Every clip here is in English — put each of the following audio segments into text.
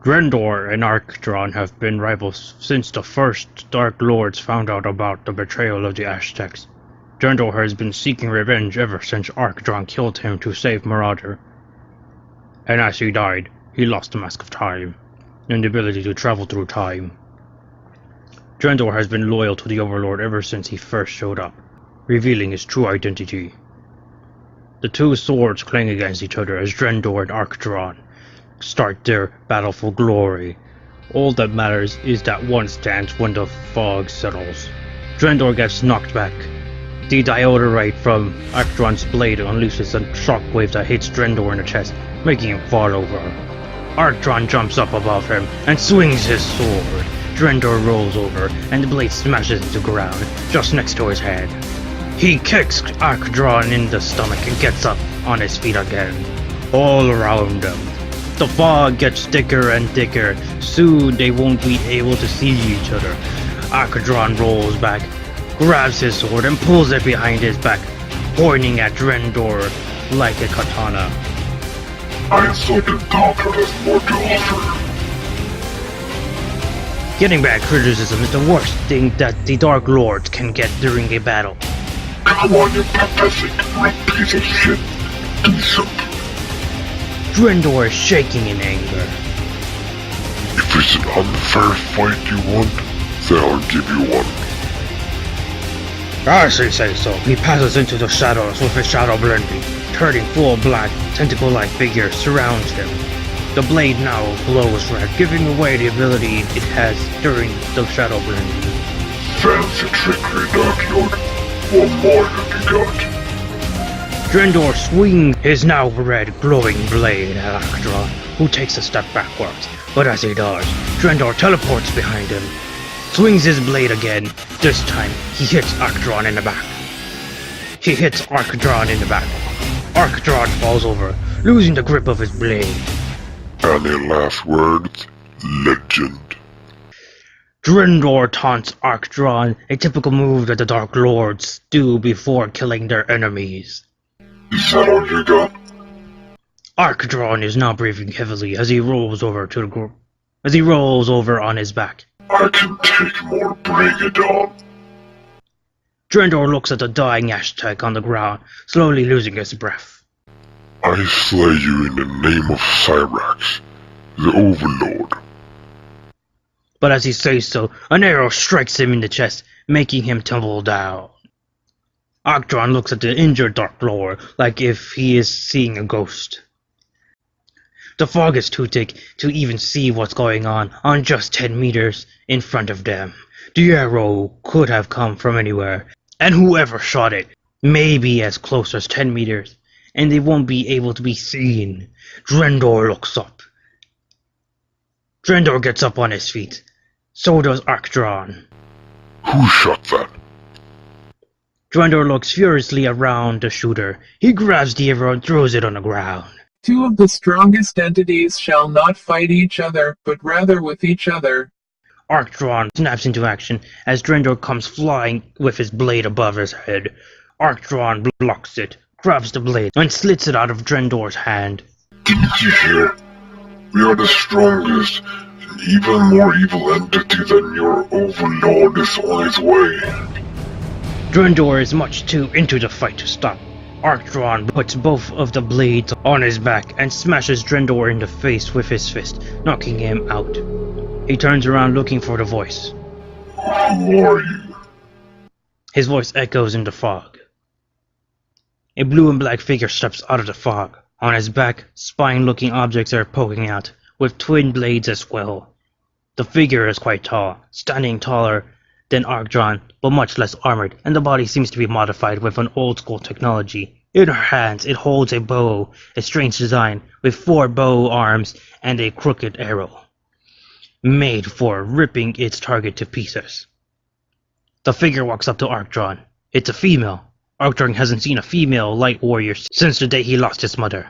Drendor and Archdron have been rivals since the first Dark Lords found out about the betrayal of the Aztecs. Drendor has been seeking revenge ever since Archdron killed him to save Marauder. And as he died, he lost the Mask of Time, and the ability to travel through time. Drendor has been loyal to the Overlord ever since he first showed up, revealing his true identity. The two swords clang against each other as Drendor and Archdron start their battle for glory. All that matters is that one stands when the fog settles. Drendor gets knocked back. The diodorite from Archdron's blade unleashes a shockwave that hits Drendor in the chest, making him fall over. Archdron jumps up above him and swings his sword. Drendor rolls over and the blade smashes into the ground just next to his head. He kicks Archdron in the stomach and gets up on his feet again. All around him, the fog gets thicker and thicker. Soon they won't be able to see each other. Archdron rolls back, grabs his sword and pulls it behind his back, pointing at Drendor like a katana. I thought the Doctor has more to offer. Getting back criticism is the worst thing that the Dark Lords can get during a battle. Come on, you pathetic piece of shit. Decent. Drendor is shaking in anger. If it's an unfair fight you want, then I'll give you one. As he says so, he passes into the shadows with his shadow blending. Turning full black, tentacle-like figure surrounds him. The blade now glows red, giving away the ability it has during the shadow blending. Fancy trickery, Dark Lord. What more have you got? Drendor swings his now red, glowing blade at Archdron, who takes a step backwards. But as he does, Drendor teleports behind him, swings his blade again. This time, he hits Archdron in the back. He hits Archdron in the back. Archdron falls over, losing the grip of his blade. Any last words, legend? Drendor taunts Archdron, a typical move that the Dark Lords do before killing their enemies. Is that all you got? Archdron is now breathing heavily as he rolls over to the group. As he rolls over on his back. I can take more, bring it on. Drendor looks at the dying Aztec on the ground, slowly losing his breath. I slay you in the name of Cyrax, the Overlord. But as he says so, an arrow strikes him in the chest, making him tumble down. Archdron looks at the injured Dark Lord like if he is seeing a ghost. The fog is too thick to even see what's going on just 10 meters in front of them. The arrow could have come from anywhere, and whoever shot it may be as close as 10 meters, and they won't be able to be seen. Drendor looks up. Drendor gets up on his feet. So does Archdron. Who shot that? Drendor looks furiously around the shooter. He grabs the arrow and throws it on the ground. Two of the strongest entities shall not fight each other, but rather with each other. Archdron snaps into action as Drendor comes flying with his blade above his head. Archdron blocks it, grabs the blade, and slits it out of Drendor's hand. Didn't you hear? We are the strongest, and even more evil entity than your Overlord is on his way. Drendor is much too into the fight to stop. Archdron puts both of the blades on his back and smashes Drendor in the face with his fist, knocking him out. He turns around looking for the voice. Who are you? His voice echoes in the fog. A blue and black figure steps out of the fog. On his back, spine-looking objects are poking out, with twin blades as well. The figure is quite tall, standing taller than Archdron, but much less armored, and the body seems to be modified with an old-school technology. In her hands, it holds a bow, a strange design, with 4 bow arms and a crooked arrow, made for ripping its target to pieces. The figure walks up to Archdron. It's a female. Archdron hasn't seen a female light warrior since the day he lost his mother.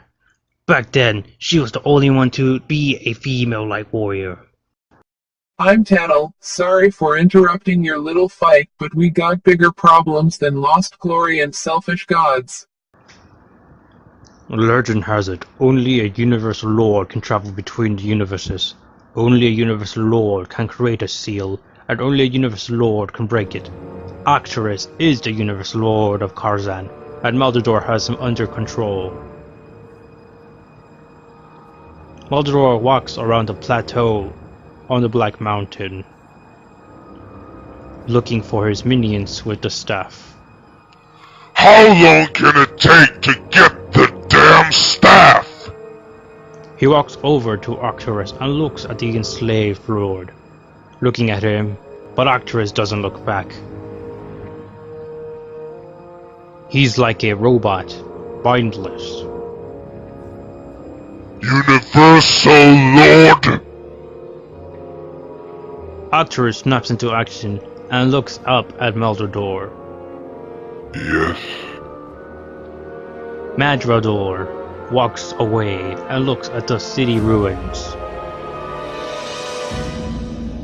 Back then, she was the only one to be a female light warrior. I'm Tattle. Sorry for interrupting your little fight, but we got bigger problems than lost glory and selfish gods. Legend has it, only a universal lord can travel between the universes. Only a Universal Lord can create a seal, and only a Universal Lord can break it. Arcturus is the Universal Lord of Karzan, and Maldador has him under control. Maldador walks around the plateau on the Black Mountain, looking for his minions with the staff. How long can it take to get the damn staff? He walks over to Arcturus and looks at the enslaved lord, looking at him, but Arcturus doesn't look back. He's like a robot, mindless. Universal Lord! Arcturus snaps into action and looks up at Maldador. Yes. Madrador walks away and looks at the city ruins.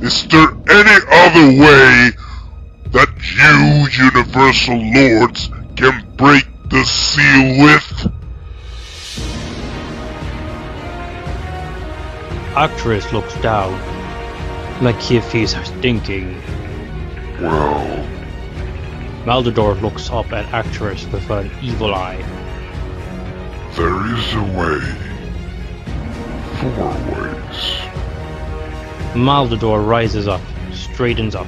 Is there any other way that you Universal Lords can break the seal with? Arcturus looks down, like if he's thinking. Well, Maldador looks up at Arcturus with an evil eye. there is a way. 4 ways. Maldador rises up, straightens up.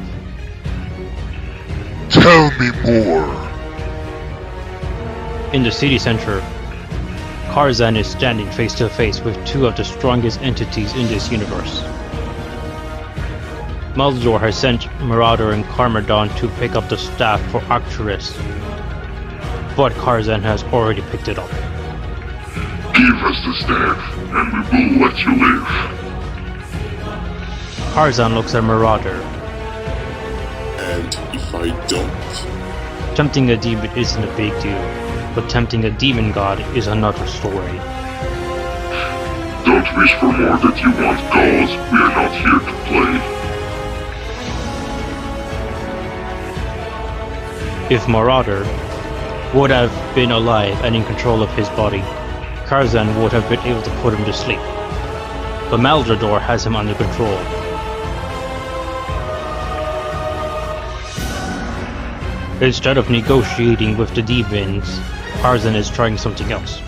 Tell me more. In the city center, Karzan is standing face to face with 2 of the strongest entities in this universe. Maldador has sent Marauder and Carmadon to pick up the staff for Arcturus, but Karzan has already picked it up. Give us the staff, and we will let you live. Karzan looks at Marauder. And if I don't? Tempting a demon isn't a big deal, but tempting a demon god is another story. Don't wish for more that you want, gods. We are not here to play. If Marauder would have been alive and in control of his body, Karzan would have been able to put him to sleep. But Maldador has him under control. Instead of negotiating with the demons, Karzan is trying something else.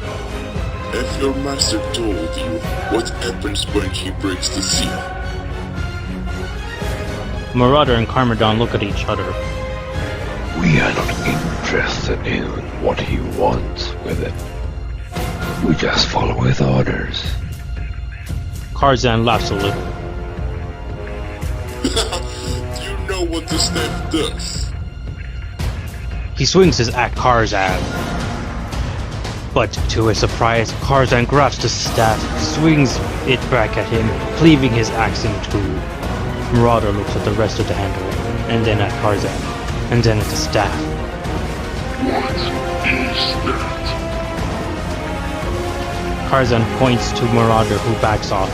If your master told you what happens when he breaks the seal? Marauder and Carmadon look at each other. We are not interested in what he wants with it. We just follow his orders. Karzan laughs a little. Do you know what the staff does? He swings his at Karzan. But to his surprise, Karzan grabs the staff, swings it back at him, cleaving his axe in 2. Marauder looks at the rest of the handle, and then at Karzan, and then at the staff. What is that? Karzan points to Marauder, who backs off.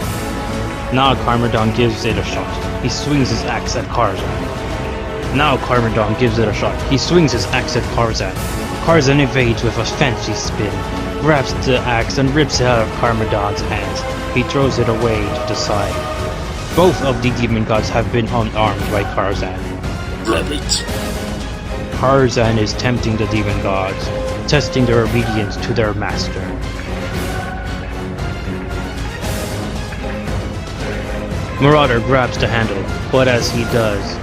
Now Carmadon gives it a shot. He swings his axe at Karzan. Now Carmadon gives it a shot. He swings his axe at Karzan. Karzan evades with a fancy spin, grabs the axe and rips it out of Carmadon's hands. He throws it away to the side. Both of the demon gods have been unarmed by Karzan. Grab it. Karzan is tempting the demon gods, testing their obedience to their master. Marauder grabs the handle, but as he does,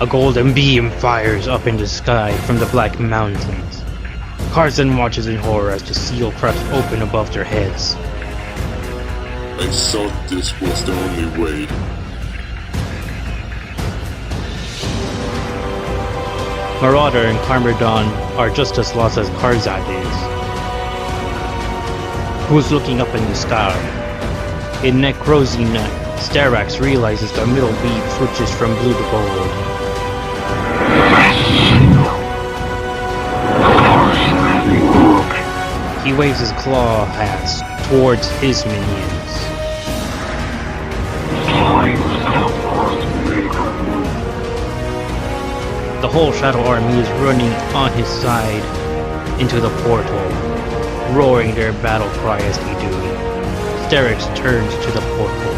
a golden beam fires up in the sky from the Black Mountains. Karzan watches in horror as the seal cracks open above their heads. I thought this was the only way. Marauder and Carmadon are just as lost as Karzan is, who's looking up in the sky. In Necrozine, Starax realizes the middle beam switches from blue to gold. He waves his claw hands towards his minions. The whole Shadow Army is running on his side into the portal, roaring their battle cry as they do. Starax turns to the portal.